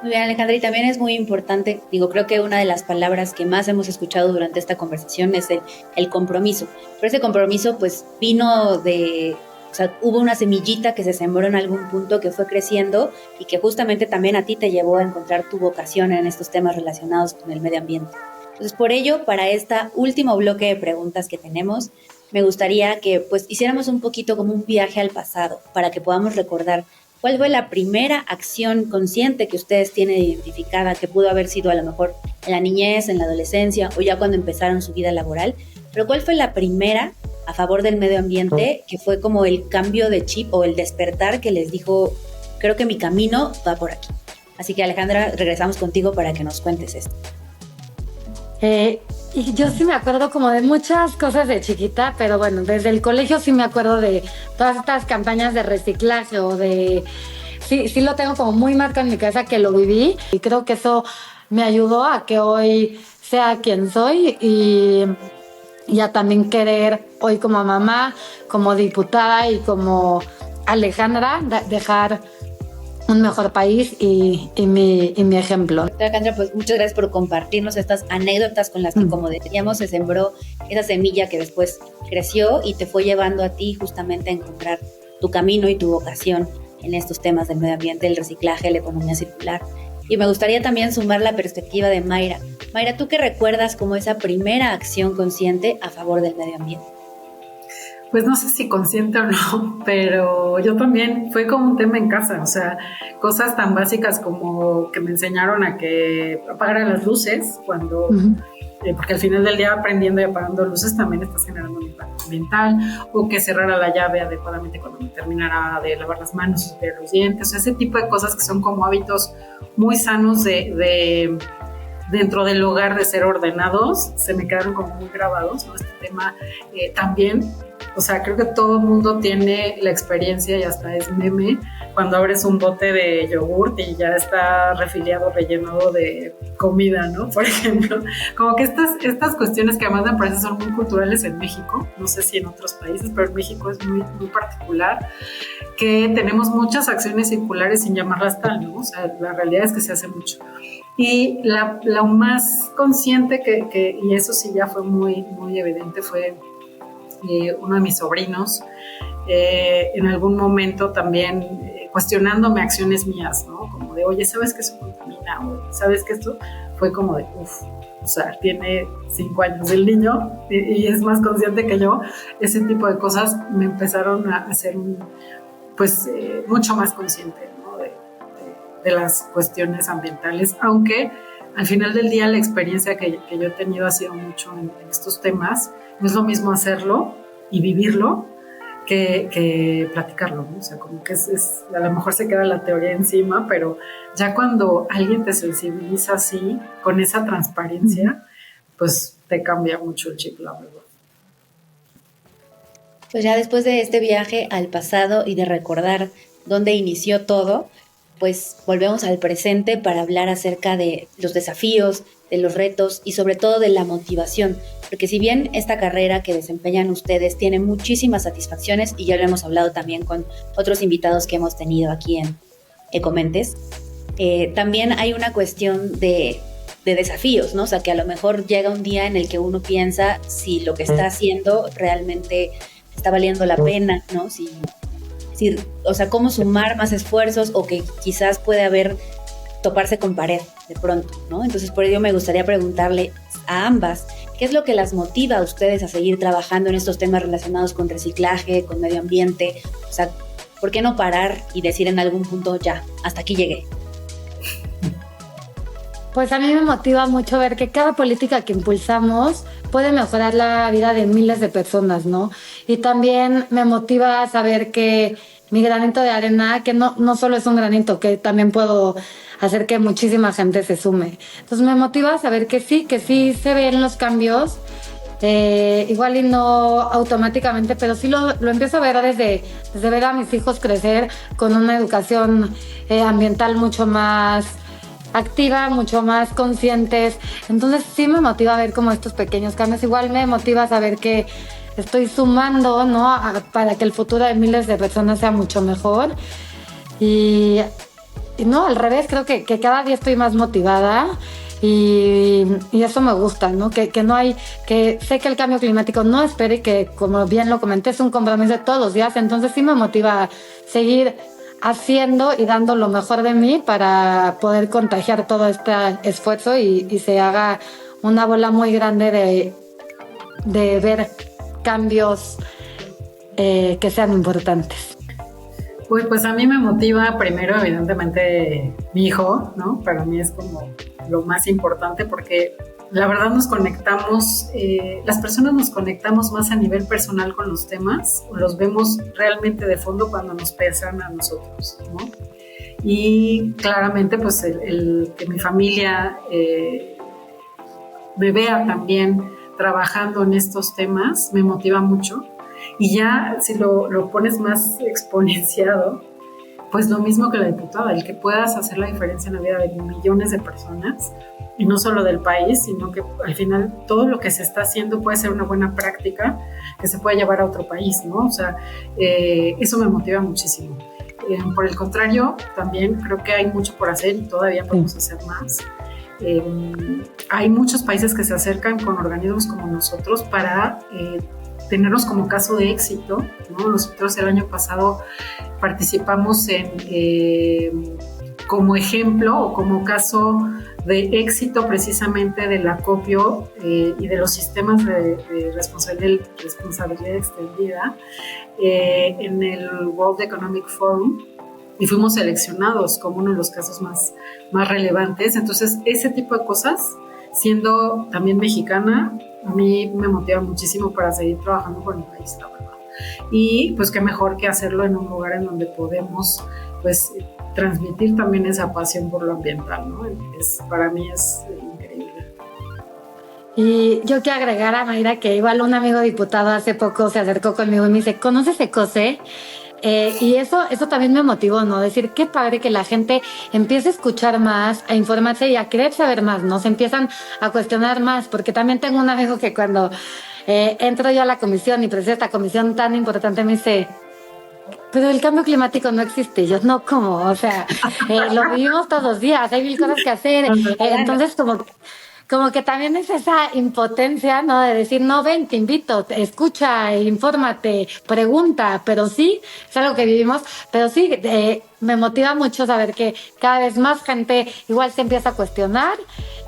Muy bien, Alejandra, y también es muy importante, creo que una de las palabras que más hemos escuchado durante esta conversación es el compromiso. Pero ese compromiso pues vino hubo una semillita que se sembró en algún punto que fue creciendo y que justamente también a ti te llevó a encontrar tu vocación en estos temas relacionados con el medio ambiente. Entonces, por ello, para este último bloque de preguntas que tenemos, me gustaría que pues hiciéramos un poquito como un viaje al pasado para que podamos recordar ¿cuál fue la primera acción consciente que ustedes tienen identificada que pudo haber sido a lo mejor en la niñez, en la adolescencia o ya cuando empezaron su vida laboral? Pero ¿cuál fue la primera a favor del medio ambiente que fue como el cambio de chip o el despertar que les dijo, creo que mi camino va por aquí? Así que Alejandra, regresamos contigo para que nos cuentes esto. Y yo sí me acuerdo como de muchas cosas de chiquita, pero bueno, desde el colegio sí me acuerdo de todas estas campañas de reciclaje o de... Sí lo tengo como muy marcado en mi cabeza que lo viví y creo que eso me ayudó a que hoy sea quien soy y y a también querer hoy como mamá, como diputada y como Alejandra, dejar un mejor país y mi ejemplo. Alejandra, pues muchas gracias por compartirnos estas anécdotas con las que, como decíamos, se sembró esa semilla que después creció y te fue llevando a ti justamente a encontrar tu camino y tu vocación en estos temas del medio ambiente, el reciclaje, la economía circular. Y me gustaría también sumar la perspectiva de Mayra. Mayra, ¿tú qué recuerdas como esa primera acción consciente a favor del medio ambiente? Pues no sé si consciente o no, pero yo también fue como un tema en casa, o sea, cosas tan básicas como que me enseñaron a que apagara las luces cuando, porque al final del día aprendiendo y apagando luces también estás generando un impacto ambiental, o que cerrara la llave adecuadamente cuando me terminara de lavar las manos o de los dientes, o sea, ese tipo de cosas que son como hábitos muy sanos de dentro del hogar, de ser ordenados, se me quedaron como muy grabados, ¿no? Este tema también. O sea, creo que todo el mundo tiene la experiencia y hasta es meme cuando abres un bote de yogurt y ya está refiliado, rellenado de comida, ¿no? Por ejemplo, como que estas cuestiones que además me parece son muy culturales en México, no sé si en otros países, pero en México es muy, muy particular, que tenemos muchas acciones circulares sin llamarlas tal, ¿no? O sea, la realidad es que se hace mucho. Y lo más consciente y eso sí ya fue muy, muy evidente, fue uno de mis sobrinos, en algún momento también cuestionándome acciones mías, ¿no? Como de, oye, ¿sabes que eso contamina? O ¿sabes que esto? Fue como de, o sea, tiene 5 años el niño y es más consciente que yo. Ese tipo de cosas me empezaron a hacer mucho más consciente, ¿no? de las cuestiones ambientales, aunque al final del día la experiencia que yo he tenido ha sido mucho en estos temas. No es lo mismo hacerlo y vivirlo que platicarlo, ¿no? O sea, como que a lo mejor se queda la teoría encima, pero ya cuando alguien te sensibiliza así, con esa transparencia, pues te cambia mucho el chip, la verdad. Pues ya después de este viaje al pasado y de recordar dónde inició todo, pues volvemos al presente para hablar acerca de los desafíos, de los retos y sobre todo de la motivación, porque si bien esta carrera que desempeñan ustedes tiene muchísimas satisfacciones, y ya lo hemos hablado también con otros invitados que hemos tenido aquí en Ecomentes, también hay una cuestión de desafíos, ¿no? O sea, que a lo mejor llega un día en el que uno piensa si lo que está haciendo realmente está valiendo la pena, ¿no? O sea, cómo sumar más esfuerzos, o que quizás puede toparse con pared de pronto, ¿no? Entonces, por ello me gustaría preguntarle a ambas, ¿qué es lo que las motiva a ustedes a seguir trabajando en estos temas relacionados con reciclaje, con medio ambiente? O sea, ¿por qué no parar y decir en algún punto, ya, hasta aquí llegué? Pues a mí me motiva mucho ver que cada política que impulsamos puede mejorar la vida de miles de personas, ¿no? Y también me motiva saber que mi granito de arena, que no solo es un granito, que también puedo hacer que muchísima gente se sume. Entonces me motiva saber que sí se ven los cambios, igual y no automáticamente, pero sí lo empiezo a ver desde ver a mis hijos crecer con una educación ambiental mucho más activa, mucho más conscientes. Entonces sí me motiva a ver como estos pequeños cambios. Igual me motiva a saber que estoy sumando, ¿no? Para que el futuro de miles de personas sea mucho mejor. Y no, al revés, creo que cada día estoy más motivada y eso me gusta, ¿no? Que no hay, que sé que el cambio climático no espera y que, como bien lo comenté, es un compromiso de todos los días. Entonces sí me motiva a seguir haciendo y dando lo mejor de mí para poder contagiar todo este esfuerzo y se haga una bola muy grande de ver cambios que sean importantes. Uy, pues a mí me motiva primero, evidentemente, mi hijo, ¿no? Para mí es como lo más importante, porque la verdad nos conectamos, las personas nos conectamos más a nivel personal con los temas, o los vemos realmente de fondo cuando nos pesan a nosotros, ¿no? Y claramente, pues el que mi familia me vea también trabajando en estos temas me motiva mucho. Y ya si lo pones más exponenciado, pues lo mismo que la diputada, el que puedas hacer la diferencia en la vida de millones de personas, y no solo del país, sino que al final todo lo que se está haciendo puede ser una buena práctica que se puede llevar a otro país, ¿no? O sea, eso me motiva muchísimo. Por el contrario, también creo que hay mucho por hacer y todavía podemos hacer más. Hay muchos países que se acercan con organismos como nosotros para tenernos como caso de éxito, ¿no? Nosotros el año pasado participamos como ejemplo o como caso de éxito precisamente del acopio y de los sistemas de responsabilidad extendida en el World Economic Forum, y fuimos seleccionados como uno de los casos más relevantes. Entonces, ese tipo de cosas, siendo también mexicana, a mí me motiva muchísimo para seguir trabajando por mi país, la verdad. Y pues qué mejor que hacerlo en un lugar en donde podemos pues transmitir también esa pasión por lo ambiental, ¿no? Para mí es increíble. Y yo quiero agregar a Mayra que igual un amigo diputado hace poco se acercó conmigo y me dice, ¿conoces ECOSE? Y eso también me motivó, ¿no? Decir, qué padre que la gente empiece a escuchar más, a informarse y a querer saber más, ¿no? Se empiezan a cuestionar más, porque también tengo un amigo que cuando entro yo a la comisión y presido esta comisión tan importante me dice, pero el cambio climático no existe. Yo, no, ¿cómo? O sea, lo vivimos todos los días, hay mil cosas que hacer. Entonces, como que también es esa impotencia, ¿no? De decir, no, ven, te invito, escucha, infórmate, pregunta, pero sí, es algo que vivimos, pero sí, me motiva mucho saber que cada vez más gente igual se empieza a cuestionar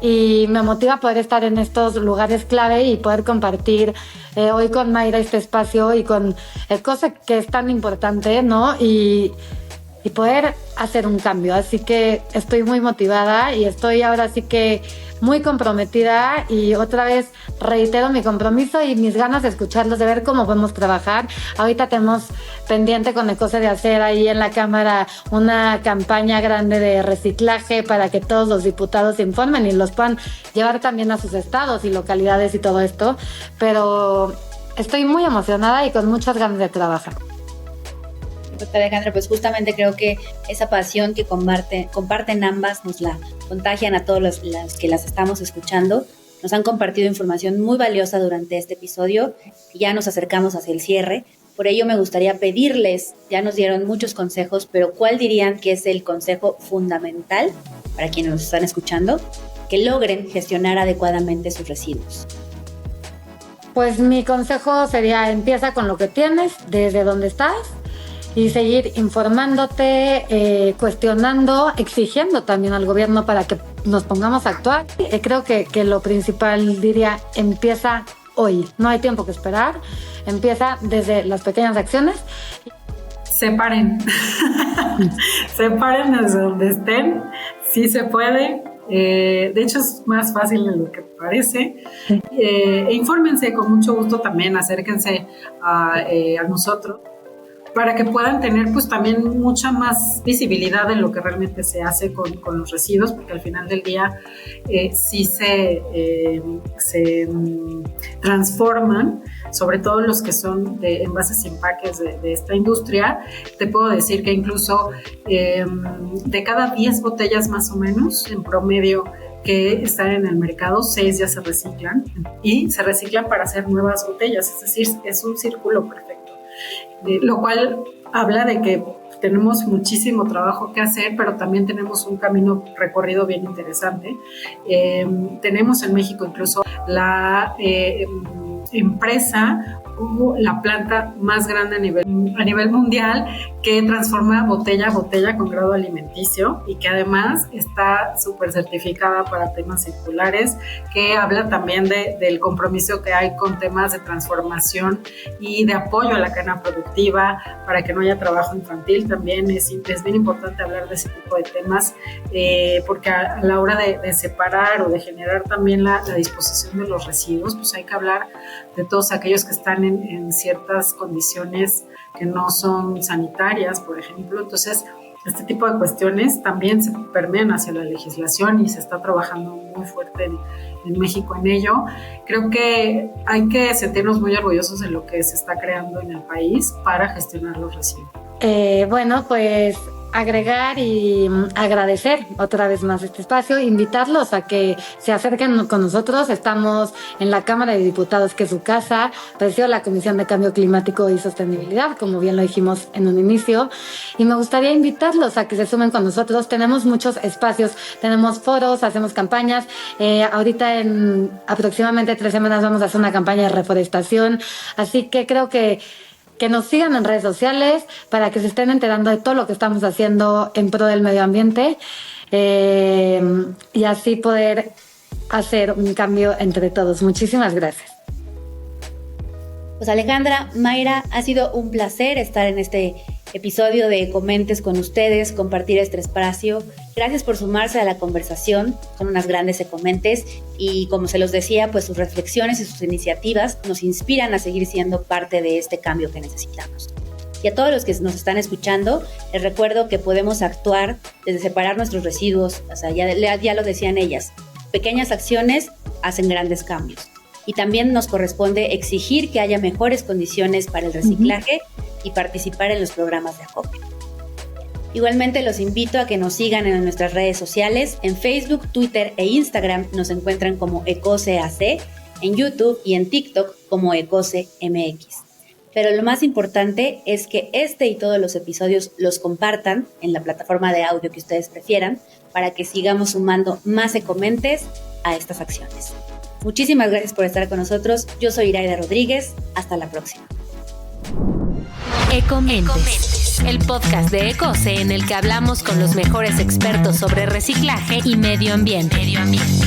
y me motiva poder estar en estos lugares clave y poder compartir hoy con Mayra este espacio y con ECOSE, que es tan importante, ¿no? Y poder hacer un cambio. Así que estoy muy motivada y estoy ahora sí que muy comprometida, y otra vez reitero mi compromiso y mis ganas de escucharlos, de ver cómo podemos trabajar. Ahorita tenemos pendiente con ECOSE de hacer ahí en la Cámara una campaña grande de reciclaje para que todos los diputados se informen y los puedan llevar también a sus estados y localidades y todo esto. Pero estoy muy emocionada y con muchas ganas de trabajar. Alejandra, pues justamente creo que esa pasión que comparten ambas nos la contagian a todos los que las estamos escuchando. Nos han compartido información muy valiosa durante este episodio y ya nos acercamos hacia el cierre. Por ello me gustaría pedirles, ya nos dieron muchos consejos, pero ¿cuál dirían que es el consejo fundamental para quienes nos están escuchando que logren gestionar adecuadamente sus residuos? Pues mi consejo sería, empieza con lo que tienes, desde donde estás, y seguir informándote, cuestionando, exigiendo también al gobierno para que nos pongamos a actuar. Creo que lo principal, diría, empieza hoy. No hay tiempo que esperar. Empieza desde las pequeñas acciones. Separen. Separen desde donde estén. Sí se puede. De hecho es más fácil de lo que parece. Infórmense con mucho gusto también, acérquense a nosotros, para que puedan tener pues también mucha más visibilidad de lo que realmente se hace con los residuos, porque al final del día sí se transforman, sobre todo los que son de envases y empaques de esta industria. Te puedo decir que incluso de cada 10 botellas más o menos, en promedio, que están en el mercado, 6 ya se reciclan, y se reciclan para hacer nuevas botellas, es decir, es un círculo perfecto. Lo cual habla de que tenemos muchísimo trabajo que hacer, pero también tenemos un camino recorrido bien interesante. Tenemos en México incluso la empresa o la planta más grande a nivel mundial que transforma botella a botella con grado alimenticio, y que además está súper certificada para temas circulares, que habla también del compromiso que hay con temas de transformación y de apoyo a la cadena productiva para que no haya trabajo infantil. También es bien importante hablar de ese tipo de temas, porque a la hora de separar o de generar también la disposición de los residuos, pues hay que hablar de todos aquellos que están en ciertas condiciones que no son sanitarias, por ejemplo. Entonces, este tipo de cuestiones también se permean hacia la legislación y se está trabajando muy fuerte en México en ello. Creo que hay que sentirnos muy orgullosos de lo que se está creando en el país para gestionar los residuos. Bueno, pues agregar y agradecer otra vez más este espacio, invitarlos a que se acerquen con nosotros. Estamos en la Cámara de Diputados, que es su casa, presido la Comisión de Cambio Climático y Sostenibilidad, como bien lo dijimos en un inicio, y me gustaría invitarlos a que se sumen con nosotros. Tenemos muchos espacios, tenemos foros, hacemos campañas. Ahorita en aproximadamente 3 semanas vamos a hacer una campaña de reforestación, así que creo que nos sigan en redes sociales para que se estén enterando de todo lo que estamos haciendo en pro del medio ambiente, y así poder hacer un cambio entre todos. Muchísimas gracias. Pues Alejandra, Mayra, ha sido un placer estar en este episodio de Ecomentes con ustedes, compartir este espacio. Gracias por sumarse a la conversación, son unas grandes ecomentes y, como se los decía, pues sus reflexiones y sus iniciativas nos inspiran a seguir siendo parte de este cambio que necesitamos. Y a todos los que nos están escuchando, les recuerdo que podemos actuar desde separar nuestros residuos, o sea, ya lo decían ellas, pequeñas acciones hacen grandes cambios. Y también nos corresponde exigir que haya mejores condiciones para el reciclaje y participar en los programas de acopio. Igualmente los invito a que nos sigan en nuestras redes sociales. En Facebook, Twitter e Instagram nos encuentran como ECOSE.AC, en YouTube y en TikTok como ECOSE.MX. Pero lo más importante es que este y todos los episodios los compartan en la plataforma de audio que ustedes prefieran para que sigamos sumando más ecomentes a estas acciones. Muchísimas gracias por estar con nosotros. Yo soy Iraida Rodríguez. Hasta la próxima. Ecomentes, el podcast de Ecose en el que hablamos con los mejores expertos sobre reciclaje y medio ambiente.